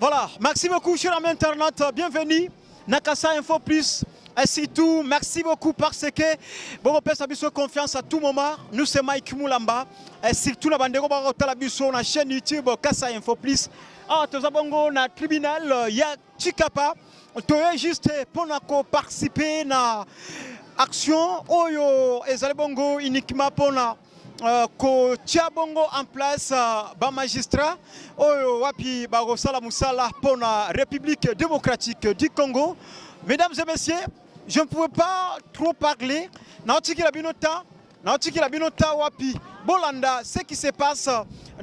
Voilà, merci beaucoup, chers amis internautes. Bienvenue. Nakasa Info Plus. Et surtout, merci beaucoup parce que bon, on peut confiance à tout moment. Nous sommes Mike Moulamba. Et surtout, nous avons sur la chaîne YouTube Kasa Info Plus. Ah, nous avons un tribunal, il y a Chikapa. Tu es juste pour participer à l'action. Oyo, et Zalebongo uniquement pour ko tia bongo en place ba magistrat oyo wapi ba sala musala pour la République démocratique du Congo. Mesdames et messieurs, je ne pouvais pas trop parler. Naotiki la binota wapi bolanda ce qui se passe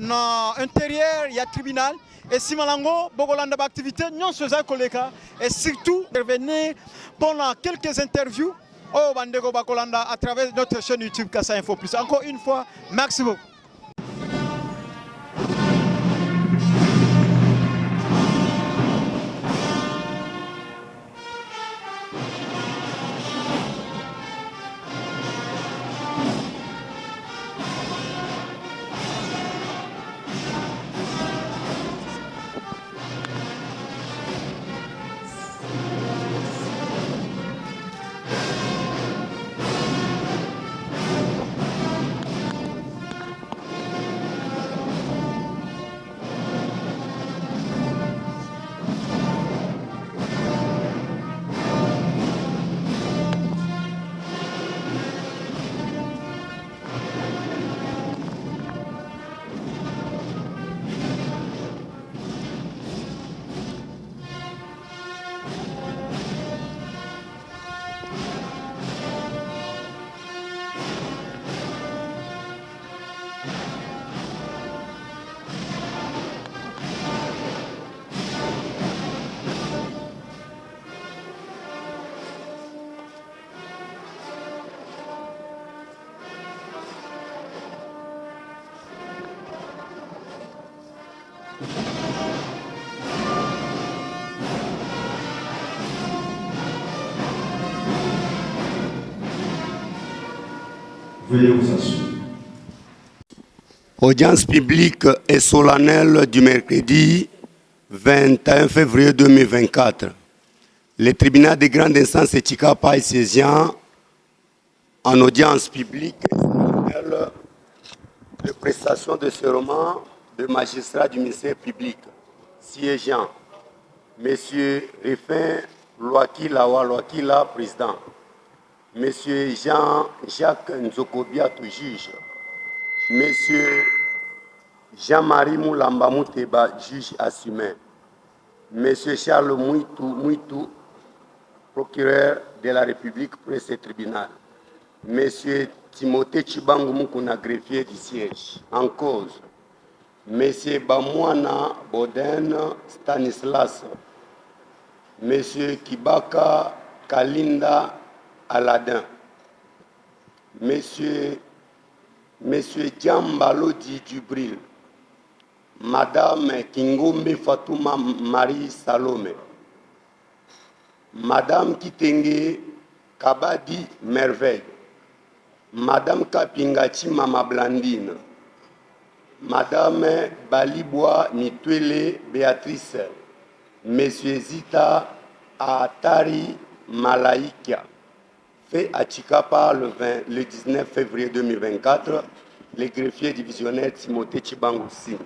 dans l'intérieur, il y a tribunal et si malango bogolanda ba activité non soza koleka et surtout revenir pendant quelques interviews. Oh, Bandego Bakolanda à travers notre chaîne YouTube Kasa Info Plus. Encore une fois, merci beaucoup. Veuillez vous asseoir. Audience publique et solennelle du mercredi 21 février 2024. Le tribunal de grande instance de Chikapa est saisissant en audience publique et solennelle de prestation de serment de magistrat du ministère public siégeant M. Rifin Loakila, président. Monsieur Jean-Jacques Nzokobiatou, juge. Monsieur Jean-Marie Moulamba Mouteba, juge assumé. Monsieur Charles Mouitou, procureur de la République pour ce tribunal. Monsieur Timothée Chibangu Mukuna, greffier du siège. En cause, Monsieur Bamouana Boden Stanislas. Monsieur Kibaka Kalinda Aladin, Monsieur Djambalodi Dubril, Madame Kingombe Fatouma Marie Salome, Madame Kitenge Kabadi Merveille, Madame Kapingachi Mama Blandine, Madame Balibwa Nitwele Béatrice, Monsieur Zita Atari Malaïkia. Fait à Chikapa le 19 février 2024, le greffier divisionnaire Timothée Chibangoussi.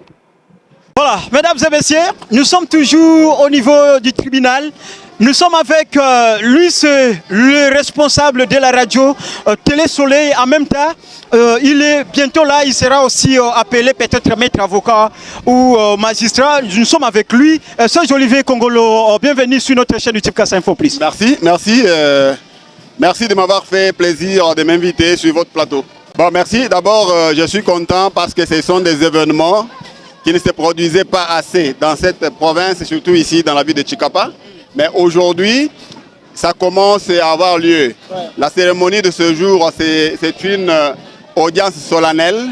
Voilà, mesdames et messieurs, nous sommes toujours au niveau du tribunal. Nous sommes avec lui, le responsable de la radio Télé Soleil. En même temps, il est bientôt là, il sera aussi appelé peut-être maître avocat ou magistrat. Nous sommes avec lui. Serge Olivier Congolo, bienvenue sur notre chaîne YouTube Kasa Info Plus. Merci. Merci de m'avoir fait plaisir de m'inviter sur votre plateau. Bon, merci. D'abord, je suis content parce que ce sont des événements qui ne se produisaient pas assez dans cette province, surtout ici dans la ville de Chikapa. Mais aujourd'hui, ça commence à avoir lieu. La cérémonie de ce jour, c'est une audience solennelle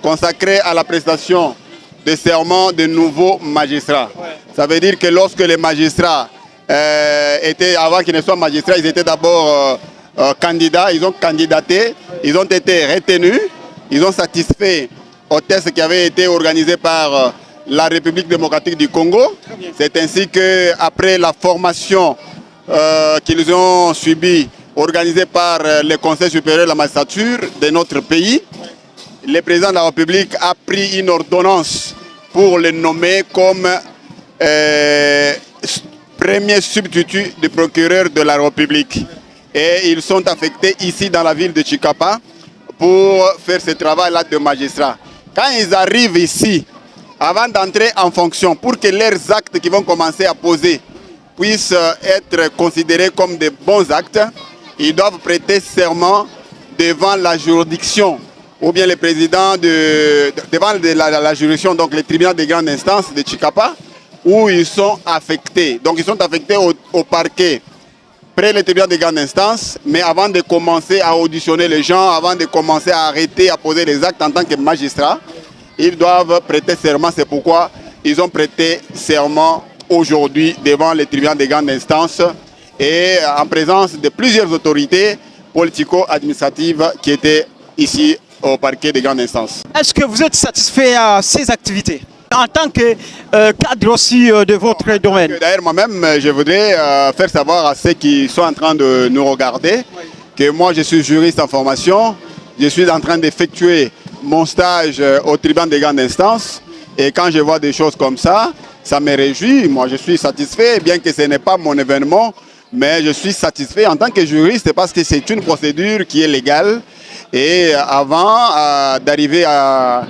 consacrée à la prestation de serment de nouveaux magistrats. Ça veut dire que lorsque les magistrats avant qu'ils ne soient magistrats, ils étaient d'abord candidats, ils ont candidaté, ils ont été retenus, ils ont satisfait aux tests qui avaient été organisés par la République démocratique du Congo. C'est ainsi qu'après la formation qu'ils ont subie, organisée par le Conseil supérieur de la magistrature de notre pays, le président de la République a pris une ordonnance pour le nommer comme premier substitut du procureur de la République. Et ils sont affectés ici dans la ville de Chikapa pour faire ce travail-là de magistrat. Quand ils arrivent ici, avant d'entrer en fonction, pour que leurs actes qu'ils vont commencer à poser puissent être considérés comme des bons actes, ils doivent prêter serment devant la juridiction ou bien le président devant la juridiction, donc le tribunal de grande instance de Chikapa, où ils sont affectés. Donc ils sont affectés au parquet près le tribunal de grande instance, mais avant de commencer à auditionner les gens, avant de commencer à arrêter, à poser les actes en tant que magistrats, ils doivent prêter serment. C'est pourquoi ils ont prêté serment aujourd'hui devant le tribunal de grande instance et en présence de plusieurs autorités politico-administratives qui étaient ici au parquet de grande instance. Est-ce que vous êtes satisfait à ces activités en tant que cadre aussi de votre domaine? D'ailleurs, moi-même, je voudrais faire savoir à ceux qui sont en train de nous regarder que moi, je suis juriste en formation. Je suis en train d'effectuer mon stage au tribunal de grande instance. Et quand je vois des choses comme ça, ça me réjouit. Moi, je suis satisfait, bien que ce n'est pas mon événement, mais je suis satisfait en tant que juriste parce que c'est une procédure qui est légale. Et avant d'arriver à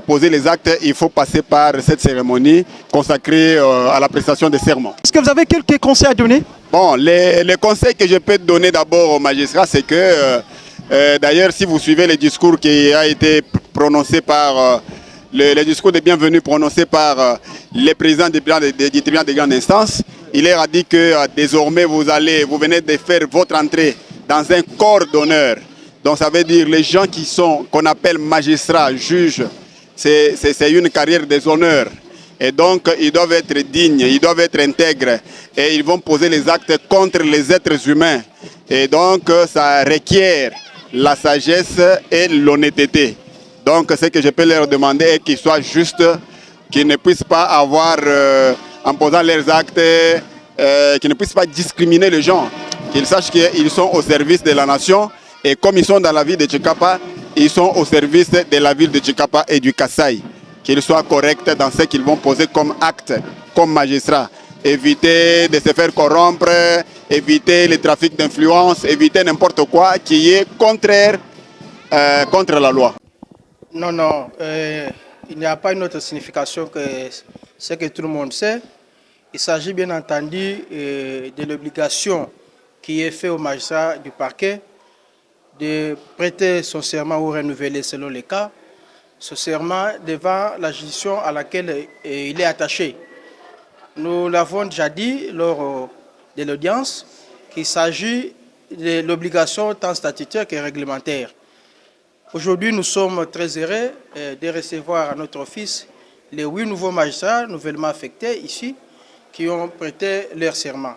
poser les actes, il faut passer par cette cérémonie consacrée à la prestation des serments. Est-ce que vous avez quelques conseils à donner? Bon, les conseils que je peux donner d'abord aux magistrats, c'est que, d'ailleurs, si vous suivez le discours qui a été prononcé par, le discours de bienvenue prononcé par le président du tribunal de grande instance, il leur a dit que désormais vous venez de faire votre entrée dans un corps d'honneur. Donc ça veut dire les gens qu'on appelle magistrats, juges, c'est une carrière des honneurs. Et donc ils doivent être dignes, ils doivent être intègres. Et ils vont poser les actes contre les êtres humains. Et donc ça requiert la sagesse et l'honnêteté. Donc ce que je peux leur demander est qu'ils soient justes, qu'ils ne puissent pas avoir, en posant leurs actes, qu'ils ne puissent pas discriminer les gens. Qu'ils sachent qu'ils sont au service de la nation. Et comme ils sont dans la ville de Chikapa, ils sont au service de la ville de Chikapa et du Kasaï. Qu'ils soient corrects dans ce qu'ils vont poser comme acte, comme magistrats. Éviter de se faire corrompre, éviter le trafic d'influence, éviter n'importe quoi qui est contraire contre la loi. Non, non, il n'y a pas une autre signification que ce que tout le monde sait. Il s'agit bien entendu de l'obligation qui est faite au magistrat du parquet de prêter son serment ou renouveler selon les cas, ce serment devant la juridiction à laquelle il est attaché. Nous l'avons déjà dit lors de l'audience qu'il s'agit de l'obligation tant statutaire que réglementaire. Aujourd'hui, nous sommes très heureux de recevoir à notre office les 8 nouveaux magistrats nouvellement affectés ici qui ont prêté leur serment.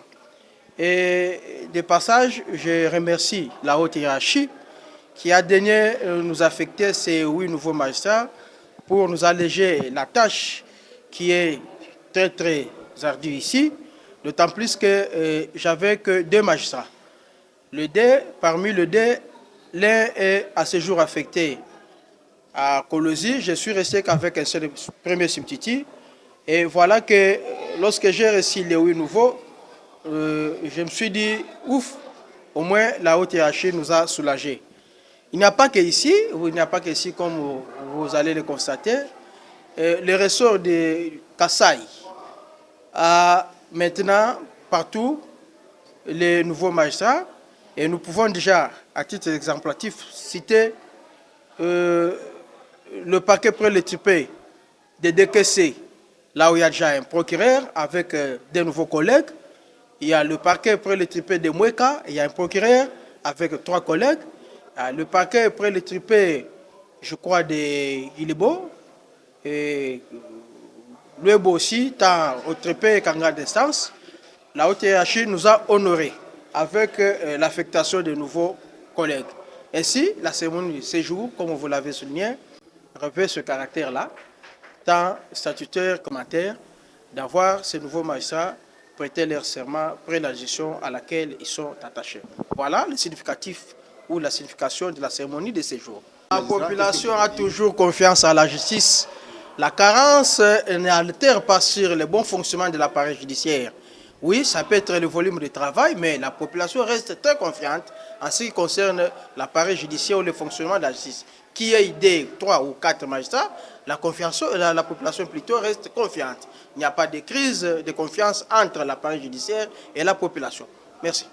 Et de passage, je remercie la haute hiérarchie qui a daigné nous affecter ces 8 nouveaux magistrats pour nous alléger la tâche qui est très très ardue ici, d'autant plus que j'avais que 2 magistrats. Parmi les deux, l'un est à ce jour affecté à Kolosi. Je suis resté qu'avec un seul premier substitut. Et voilà que lorsque j'ai reçu les 8 nouveaux, je me suis dit, ouf, au moins la haute hiérarchie nous a soulagés. Il n'y a pas qu'ici, comme vous allez le constater. Le ressort de Kasaï a maintenant partout les nouveaux magistrats. Et nous pouvons déjà, à titre exemplatif, citer le parquet près le tripé de DKC, là où il y a déjà un procureur avec des nouveaux collègues. Il y a le parquet près le tripé de Mweka, il y a un procureur avec 3 collègues. Le parquet près le tripé, je crois, de Guilibo. Et Luebo aussi, tant au tripé qu'en grande instance. La haute hiérarchie nous a honorés avec l'affectation de nouveaux collègues. Ainsi, la cérémonie du séjour, comme vous l'avez souligné, revêt ce caractère-là. tant statutaires que mandataires, d'avoir ces nouveaux magistrats prêter leur serment près la gestion à laquelle ils sont attachés. Voilà le significatif ou la signification de la cérémonie de ces jours. La population a toujours confiance à la justice. La carence n'altère pas sur le bon fonctionnement de l'appareil judiciaire. Oui, ça peut être le volume de travail, mais la population reste très confiante en ce qui concerne l'appareil judiciaire ou le fonctionnement de la justice. Qui ait idée 3 ou 4 magistrats, la population plutôt reste confiante. Il n'y a pas de crise de confiance entre l'appareil judiciaire et la population. Merci.